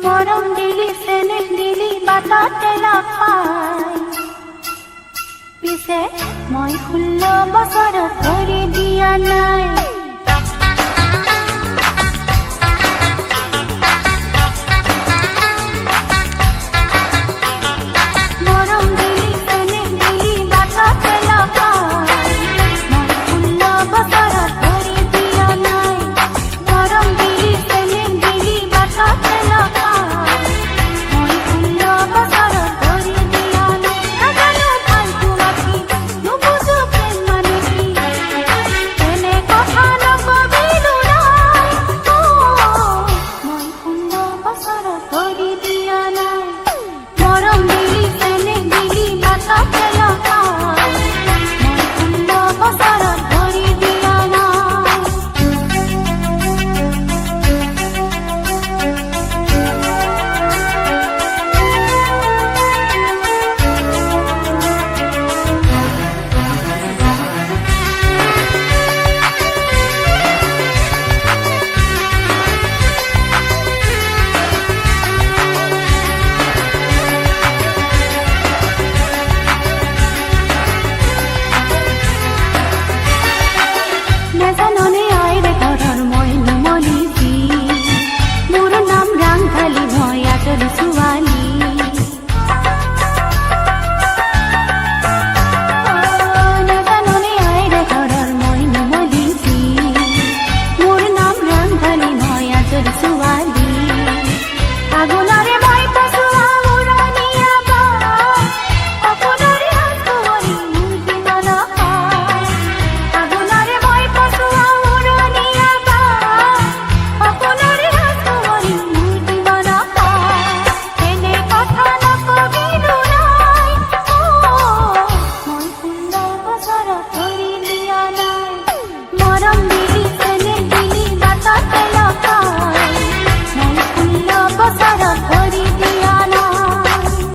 মৰম দিলি চেনেহ দিলি বাটতে লগ পাই পিছে মই 16 বছৰত ভৰি দিয়া নাই মৰম দিলি চেনেহ দিলি বাটতে লগ পাই মই 16 বছৰত ভৰি দিয়া নাই মৰম দিলি চেনেহ দিলি বাটতে লগ পাই মই 16 বছৰত ভৰি দিয়া নাই নাজানো ভালটো ৰাখি নুবুজো প্ৰেম মানে কি এনে কথা নকবি দুৰাই মই 16 বছৰত ভৰি দিয়া নাই মৰম দিলি চেনেহ দিলি বাটতে লগ পাই মই 16 বছৰত ভৰি দিয়া নাই নাজাননে আইৰে ঘৰৰ মই নুমলি মোৰ নাম ৰাংঢালি মই আজলি ছোৱালী